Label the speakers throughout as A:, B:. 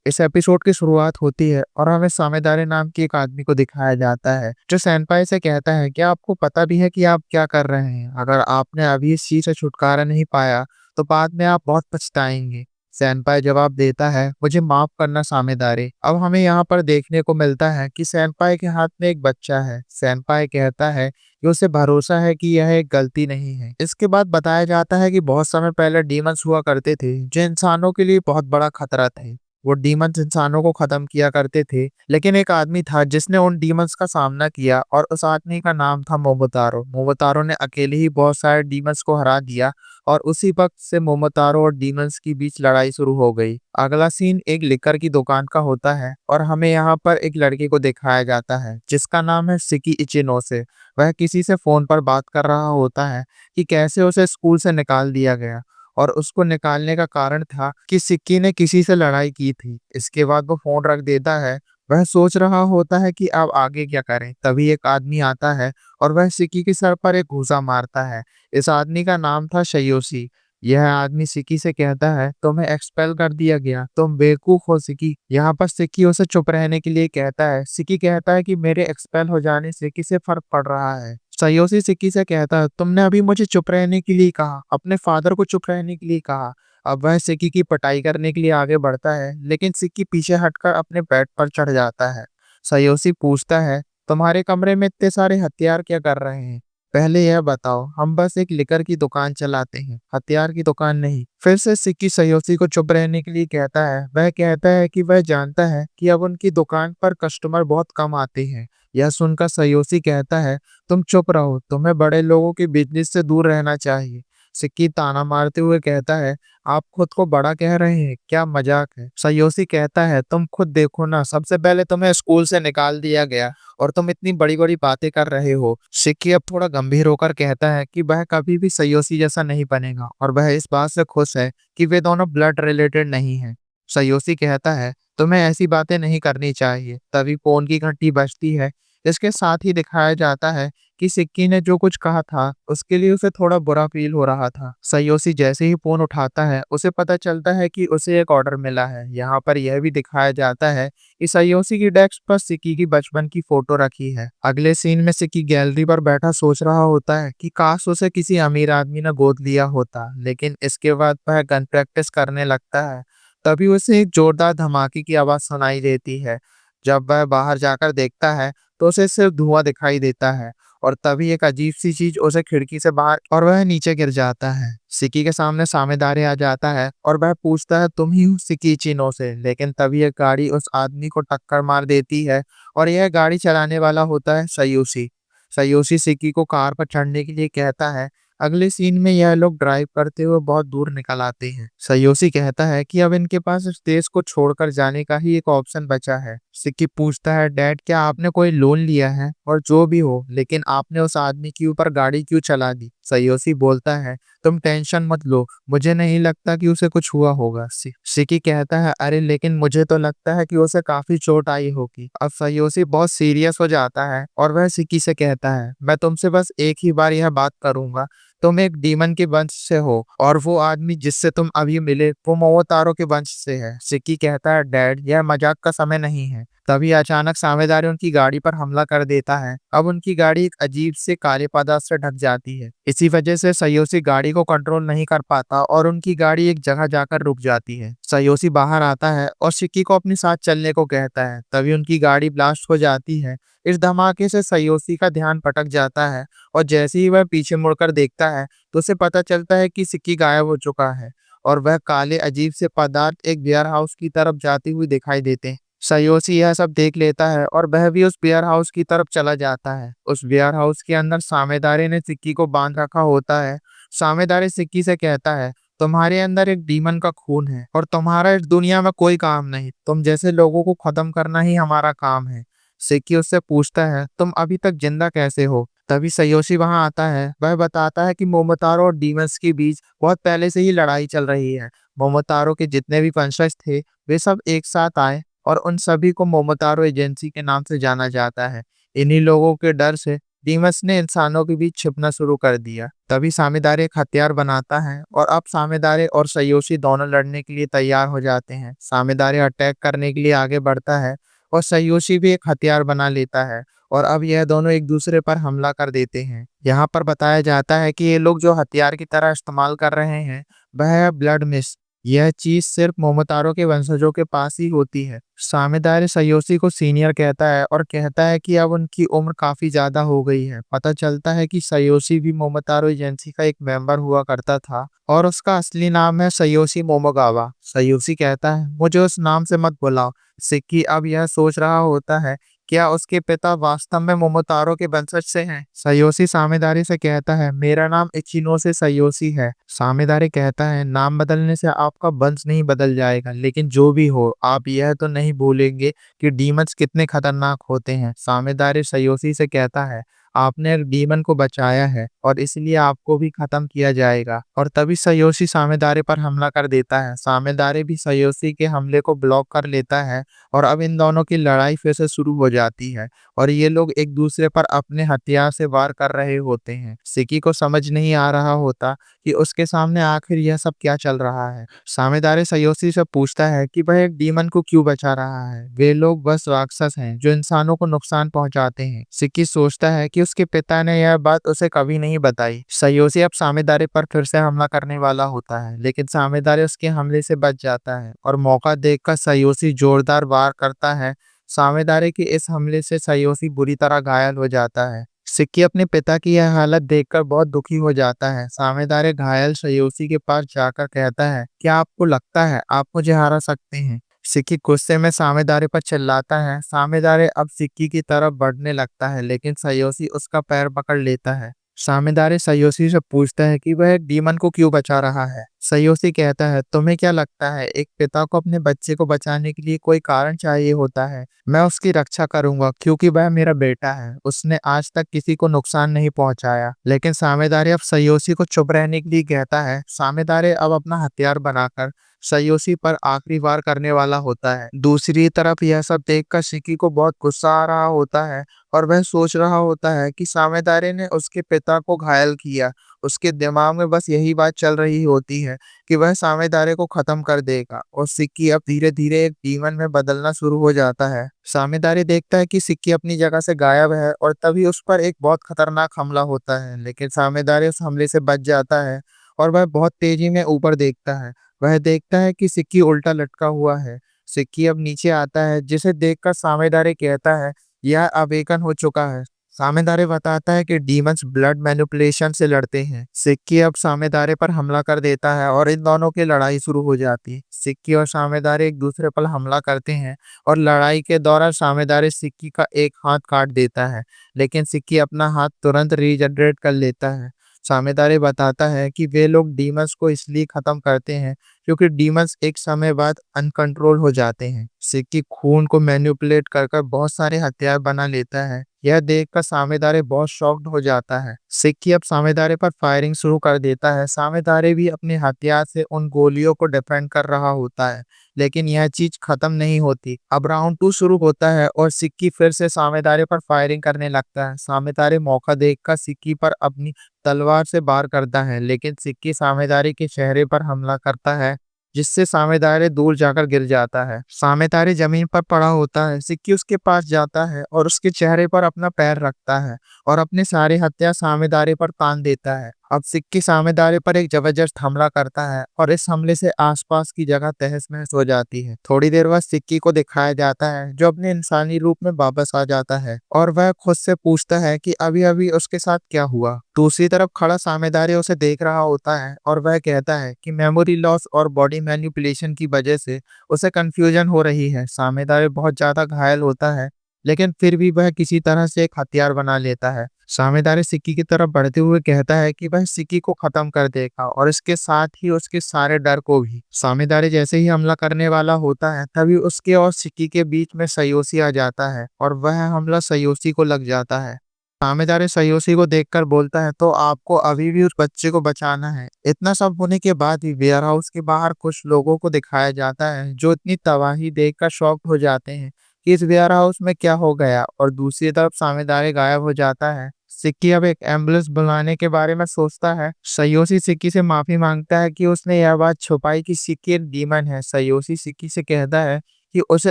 A: इस एपिसोड की शुरुआत होती है और हमें सामेदारे नाम के एक आदमी को दिखाया जाता है जो सैनपाई से कहता है कि आपको पता भी है कि आप क्या कर रहे हैं। अगर आपने अभी इस चीज से छुटकारा नहीं पाया तो बाद में आप बहुत पछताएंगे। सैनपाई जवाब देता है, मुझे माफ करना सामेदारे। अब हमें यहाँ पर देखने को मिलता है कि सैनपाई के हाथ में एक बच्चा है। सैनपाई कहता है कि उसे भरोसा है कि यह एक गलती नहीं है। इसके बाद बताया जाता है कि बहुत समय पहले डीमंस हुआ करते थे जो इंसानों के लिए बहुत बड़ा खतरा थे। वो डीमंस इंसानों को खत्म किया करते थे, लेकिन एक आदमी था जिसने उन डीमंस का सामना किया और उस आदमी का नाम था मोमोतारो। मोमोतारो ने अकेले ही बहुत सारे डीमंस को हरा दिया और उसी वक्त से मोमोतारो और डीमंस के बीच लड़ाई शुरू हो गई। अगला सीन एक लिकर की दुकान का होता है और हमें यहाँ पर एक लड़के को दिखाया जाता है जिसका नाम है सिकी इचिनोसे। वह किसी से फोन पर बात कर रहा होता है कि कैसे उसे स्कूल से निकाल दिया गया और उसको निकालने का कारण था कि सिक्की ने किसी से लड़ाई की थी। इसके बाद वो फोन रख देता है। वह सोच रहा होता है कि अब आगे क्या करें। तभी एक आदमी आता है और वह सिक्की के सर पर एक घूंसा मारता है। इस आदमी का नाम था शयोशी। यह आदमी सिक्की से कहता है, तुम्हें एक्सपेल कर दिया गया, तुम बेवकूफ हो सिक्की। यहाँ पर सिक्की उसे चुप रहने के लिए कहता है। सिक्की कहता है कि मेरे एक्सपेल हो जाने से किसे फर्क पड़ रहा है। सयोशी सिक्की से कहता है, तुमने अभी मुझे चुप रहने के लिए कहा, अपने फादर को चुप रहने के लिए कहा। अब वह सिक्की की पिटाई करने के लिए आगे बढ़ता है, लेकिन सिक्की पीछे हटकर अपने बेड पर चढ़ जाता है। सयोशी पूछता है, तुम्हारे कमरे में इतने सारे हथियार क्या कर रहे हैं? पहले यह बताओ, हम बस एक लिकर की दुकान चलाते हैं, हथियार की दुकान नहीं। फिर से सिक्की सयोशी को चुप रहने के लिए कहता है। वह कहता है कि वह जानता है कि अब उनकी दुकान पर कस्टमर बहुत कम आते हैं। यह सुनकर सयोशी कहता है, तुम चुप रहो, तुम्हें बड़े लोगों के बिजनेस से दूर रहना चाहिए। सिक्की ताना मारते हुए कहता है, आप खुद को बड़ा कह रहे हैं, क्या मजाक है? सयोशी कहता है, तुम खुद देखो ना, सबसे पहले तुम्हें स्कूल से निकाल दिया गया और तुम इतनी बड़ी बड़ी बातें कर रहे हो। सिक्की अब थोड़ा गंभीर होकर कहता है कि वह कभी भी सयोशी जैसा नहीं बनेगा और वह इस बात से खुश है कि वे दोनों ब्लड रिलेटेड नहीं हैं। सयोशी कहता है, तुम्हें ऐसी बातें नहीं करनी चाहिए। तभी फोन की घंटी बजती है। इसके साथ ही दिखाया जाता है कि सिक्की ने जो कुछ कहा था उसके लिए उसे थोड़ा बुरा फील हो रहा था। सयोशी जैसे ही फोन उठाता है उसे पता चलता है कि उसे एक ऑर्डर मिला है। यहाँ पर यह भी दिखाया जाता है कि सयोशी की डेस्क पर सिक्की की बचपन की फोटो रखी है। अगले सीन में सिक्की गैलरी पर बैठा सोच रहा होता है कि काश उसे किसी अमीर आदमी ने गोद लिया होता, लेकिन इसके बाद वह गन प्रैक्टिस करने लगता है। तभी उसे एक जोरदार धमाके की आवाज सुनाई देती है। जब वह बाहर जाकर देखता है तो उसे सिर्फ धुआं दिखाई देता है और तभी एक अजीब सी चीज उसे खिड़की से बाहर और वह नीचे गिर जाता है। सिक्की के सामने सामेदारे आ जाता है और वह पूछता है, तुम ही हो सिक्की चिनो से? लेकिन तभी एक गाड़ी उस आदमी को टक्कर मार देती है और यह गाड़ी चलाने वाला होता है सयोशी। सयोशी सिक्की को कार पर चढ़ने के लिए कहता है। अगले सीन में यह लोग ड्राइव करते हुए बहुत दूर निकल आते हैं। सयोशी कहता है कि अब इनके पास इस देश को छोड़कर जाने का ही एक ऑप्शन बचा है। सिक्की पूछता है, डैड क्या आपने कोई लोन लिया है? और जो भी हो, लेकिन आपने उस आदमी के ऊपर गाड़ी क्यों चला दी? सयोशी बोलता है, तुम टेंशन मत लो, मुझे नहीं लगता कि उसे कुछ हुआ होगा। सिक्की कहता है, अरे लेकिन मुझे तो लगता है कि उसे काफी चोट आई होगी। अब सयोशी बहुत सीरियस हो जाता है और वह सिक्की से कहता है, मैं तुमसे बस एक ही बार यह बात करूंगा, तुम एक डीमन के वंश से हो और वो आदमी जिससे तुम अभी मिले वो मोमोतारो के वंश से है। सिक्की कहता है, डैड यह मजाक का समय नहीं है। तभी अचानक सामेदारी उनकी गाड़ी पर हमला कर देता है। अब उनकी गाड़ी एक अजीब से काले पदार्थ से ढक जाती है। इसी वजह से सयोशी गाड़ी को कंट्रोल नहीं कर पाता और उनकी गाड़ी एक जगह जाकर रुक जाती है। सयोशी बाहर आता है और सिक्की को अपने साथ चलने को कहता है। तभी उनकी गाड़ी ब्लास्ट हो जाती है। इस धमाके से सयोशी का ध्यान भटक जाता है और जैसे ही वह पीछे मुड़कर देखता है तो उसे पता चलता है कि सिक्की गायब हो चुका है और वह काले अजीब से पदार्थ एक वेयर हाउस की तरफ जाती हुई दिखाई देते हैं। सयोशी यह सब देख लेता है और वह भी उस वेयर हाउस की तरफ चला जाता है। उस वेयर हाउस के अंदर सामेदारे ने सिक्की को बांध रखा होता है। सामेदारे सिक्की से कहता है, तुम्हारे अंदर एक डीमन का खून है और तुम्हारा इस दुनिया में कोई काम नहीं, तुम जैसे लोगों को खत्म करना ही हमारा काम है। सिक्की उससे पूछता है, तुम अभी तक जिंदा कैसे हो? तभी सयोशी वहां आता है। वह बताता है कि मोमोतारो और डीमंस के बीच बहुत पहले से ही लड़ाई चल रही है। मोमोतारो के जितने भी वंशज थे वे सब एक साथ आए और उन सभी को मोमोतारो एजेंसी के नाम से जाना जाता है। इन्हीं लोगों के डर से डीमस ने इंसानों के बीच छिपना शुरू कर दिया। तभी सामेदारे एक हथियार बनाता है और अब सामेदारे और सयोशी दोनों लड़ने के लिए तैयार हो जाते हैं। सामेदारे अटैक करने के लिए आगे बढ़ता है और सयोशी भी एक हथियार बना लेता है और अब यह दोनों एक दूसरे पर हमला कर देते हैं। यहाँ पर बताया जाता है कि ये लोग जो हथियार की तरह इस्तेमाल कर रहे हैं वह है ब्लड मिस्ट। यह चीज सिर्फ मोमोतारो के वंशजों के पास ही होती है। सामेदारे सयोशी को सीनियर कहता है और कहता है कि अब उनकी उम्र काफी ज्यादा हो गई है। पता चलता है कि सयोशी भी मोमोतारो एजेंसी का एक मेंबर हुआ करता था और उसका असली नाम है सयोशी मोमोगावा। सयोशी कहता है मुझे उस नाम से मत बुलाओ। सिक्की अब यह सोच रहा होता है क्या उसके पिता वास्तव में मोमोतारो के वंशज से हैं? सयोशी सामेदारे से कहता है मेरा नाम इचिनोसे सयोशी है। सामेदारे कहता है नाम बदलने से आपका वंश नहीं बदल जाएगा, लेकिन जो भी हो आप यह तो नहीं भूलेंगे कि डीमंस कितने खतरनाक होते हैं। सामेदारे सयोशी से कहता है आपने एक डीमन को बचाया है और इसलिए आपको भी खत्म किया जाएगा। और तभी सयोशी सामेदारे पर हमला कर देता है। सामेदारे भी सयोशी के हमले को ब्लॉक कर लेता है और अब इन दोनों की लड़ाई फिर से शुरू हो जाती है और ये लोग एक दूसरे पर अपने हथियार से वार कर रहे होते हैं। सिकी को समझ नहीं आ रहा होता कि उसके सामने आखिर यह सब क्या चल रहा है। सामेदारे सयोशी से पूछता है कि वह एक डीमन को क्यों बचा रहा है। वे लोग बस राक्षस हैं जो इंसानों को नुकसान पहुंचाते हैं। सिकी सोचता है कि उसके पिता ने यह बात उसे कभी नहीं बताई। सयोशी अब सामेदारे पर फिर से हमला करने वाला होता है, लेकिन सामेदारे उसके हमले से बच जाता है और मौका देखकर सयोशी जोरदार वार करता है। सामेदारे के इस हमले से सयोशी बुरी तरह घायल हो जाता है। सिक्की अपने पिता की यह हालत देखकर बहुत दुखी हो जाता है। सामेदारे घायल सयोशी के पास जाकर कहता है क्या आपको लगता है आप मुझे हरा सकते हैं? सिक्की गुस्से में सामेदारे पर चिल्लाता है। सामेदारे अब सिक्की की तरफ बढ़ने लगता है, लेकिन सयोशी उसका पैर पकड़ लेता है। सामेदारे सयोशी से पूछता है कि वह एक डीमन को क्यों बचा रहा है। सयोशी कहता है तुम्हें क्या लगता है एक पिता को अपने बच्चे को बचाने के लिए कोई कारण चाहिए होता है? मैं उसकी रक्षा करूंगा क्योंकि वह मेरा बेटा है। उसने आज तक किसी को नुकसान नहीं पहुंचाया। लेकिन सामेदारे अब सयोशी को चुप रहने के लिए कहता है। सामेदारे अब अपना हथियार बनाकर सयोशी पर आखिरी वार करने वाला होता है। दूसरी तरफ यह सब देखकर सिकी को बहुत गुस्सा आ रहा होता है और वह सोच रहा होता है कि सामेदारे ने उसके पिता को घायल किया। उसके दिमाग में बस यही बात चल रही होती है कि वह सामेदारे को खत्म कर देगा और सिक्की अब धीरे धीरे एक डीमन में बदलना शुरू हो जाता है। सामेदारे देखता है कि सिक्की अपनी जगह से गायब है और तभी उस पर एक बहुत खतरनाक हमला होता है, लेकिन सामेदारे उस हमले से बच जाता है और वह बहुत तेजी में ऊपर देखता है। वह देखता है कि सिक्की उल्टा लटका हुआ है। सिक्की अब नीचे आता है, जिसे देखकर सामेदारे कहता है यह अवेकन हो चुका है। सामेदारे बताता है कि डीमंस ब्लड मैनिपुलेशन से लड़ते हैं। सिक्की अब सामेदारे पर हमला कर देता है और इन दोनों की लड़ाई शुरू हो जाती है। सिक्की और सामेदारे एक दूसरे पर हमला करते हैं और लड़ाई के दौरान सामेदारे सिक्की का एक हाथ काट देता है, लेकिन सिक्की अपना हाथ तुरंत रीजनरेट कर लेता है। सामेदारे बताता है कि वे लोग डीमंस को इसलिए खत्म करते हैं क्योंकि डीमंस एक समय बाद अनकंट्रोल हो जाते हैं। सिक्की खून को मैनिपुलेट कर कर बहुत सारे हथियार बना लेता है। यह देखकर सामेदारे बहुत शॉक्ड हो जाता है। सिक्की अब सामेदारे पर फायरिंग शुरू कर देता है। सामेदारे भी अपने हथियार से उन गोलियों को डिफेंड कर रहा होता है, लेकिन यह चीज खत्म नहीं होती। अब राउंड 2 शुरू होता है और सिक्की फिर से सामेदारे पर फायरिंग करने लगता है। सामेदारे मौका देखकर सिक्की पर अपनी तलवार से वार करता है, लेकिन सिक्की सामेदारे के चेहरे पर हमला करता है, जिससे सामेदारे दूर जाकर गिर जाता है। सामेदारे जमीन पर पड़ा होता है। सिक्की उसके पास जाता है और उसके चेहरे पर अपना पैर रखता है और अपने सारे हथियार सामेदारे पर तान देता है। अब सिक्की सामेदारे पर एक जबरदस्त हमला करता है और इस हमले से आसपास की जगह तहस-नहस हो जाती है। थोड़ी देर बाद सिक्की को दिखाया जाता है जो अपने इंसानी रूप में वापस आ जाता है और वह खुद से पूछता है कि अभी-अभी उसके साथ क्या हुआ। दूसरी तरफ खड़ा सामेदारे उसे देख रहा होता है और वह कहता है कि मेमोरी लॉस और बॉडी मैनिपुलेशन की वजह से उसे कंफ्यूजन हो रही है। सामेदारे बहुत ज्यादा घायल होता है, लेकिन फिर भी वह किसी तरह से एक हथियार बना लेता है। सामेदारे सिक्की की तरफ बढ़ते हुए कहता है कि वह सिक्की को खत्म कर देगा और इसके साथ ही उसके सारे डर को भी। सामेदारे जैसे ही हमला करने वाला होता है, तभी उसके और सिक्की के बीच में सयोशी आ जाता है और वह हमला सयोशी को लग जाता है। सामेदारे सयोशी को देखकर बोलता है तो आपको अभी भी उस बच्चे को बचाना है। इतना सब होने के बाद भी वेयर हाउस के बाहर कुछ लोगों को दिखाया जाता है जो इतनी तबाही देखकर शॉक्ड हो जाते हैं कि इस वेयर हाउस में क्या हो गया, और दूसरी तरफ सामेदारे गायब हो जाता है। सिक्की अब एक एम्बुलेंस बुलाने के बारे में सोचता है। सायोशी सिक्की से माफी मांगता है कि उसने यह बात छुपाई कि सिक्की एक डीमन है। सायोशी सिक्की से कहता है कि उसे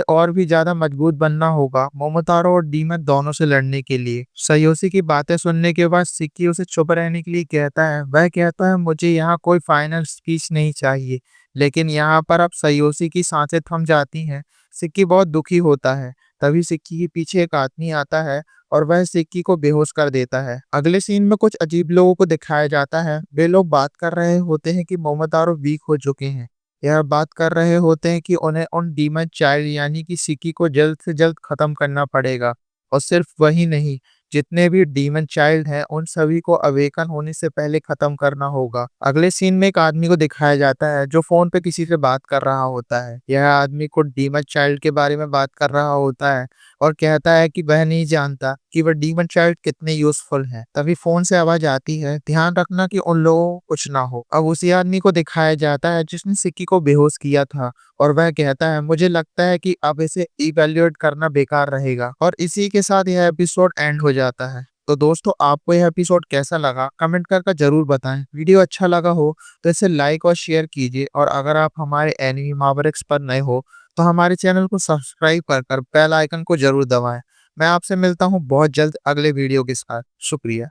A: और भी ज्यादा मजबूत बनना होगा मोमोतारो और डीमन दोनों से लड़ने के लिए। सायोशी की बातें सुनने के बाद सिक्की उसे चुप रहने के लिए कहता है। वह कहता है मुझे यहाँ कोई फाइनल स्पीच नहीं चाहिए। लेकिन यहाँ पर अब सायोशी की सांसें थम जाती हैं। सिक्की बहुत दुखी होता है। तभी सिक्की के पीछे एक आदमी आता है और वह सिक्की को बेहोश कर देता है। अगले सीन में कुछ अजीब लोगों को दिखाया जाता है। वे लोग बात कर रहे होते हैं कि मोमोतारो वीक हो चुके हैं। यह बात कर रहे होते हैं कि उन्हें उन डीमन चाइल्ड यानी कि सिक्की को जल्द से जल्द खत्म करना पड़ेगा। और सिर्फ वही नहीं, जितने भी डीमन चाइल्ड हैं उन सभी को अवेकन होने से पहले खत्म करना होगा। अगले सीन में एक आदमी को दिखाया जाता है जो फोन पे किसी से बात कर रहा होता है। यह आदमी को डीमन चाइल्ड के बारे में बात कर रहा होता है और कहता है कि वह नहीं जानता कि वह डीमन चाइल्ड कितने यूजफुल हैं। तभी फोन से आवाज आती है, ध्यान रखना कि उन लोगों को कुछ ना हो। अब उसी आदमी को दिखाया जाता है जिसने सिक्की को बेहोश किया था और वह कहता है मुझे लगता है कि अब इसे इवैल्यूएट करना बेकार रहेगा। और इसी के साथ यह एपिसोड एंड हो जाता है। तो दोस्तों, आपको यह एपिसोड कैसा लगा कमेंट करके जरूर बताएं। वीडियो अच्छा लगा हो तो इसे लाइक और शेयर कीजिए। और अगर आप हमारे एनिमी मावरिक्स पर नए हो तो हमारे चैनल को सब्सक्राइब कर बेल आइकन को जरूर दबाएं। मैं आपसे मिलता हूं बहुत जल्द अगले वीडियो के साथ। शुक्रिया।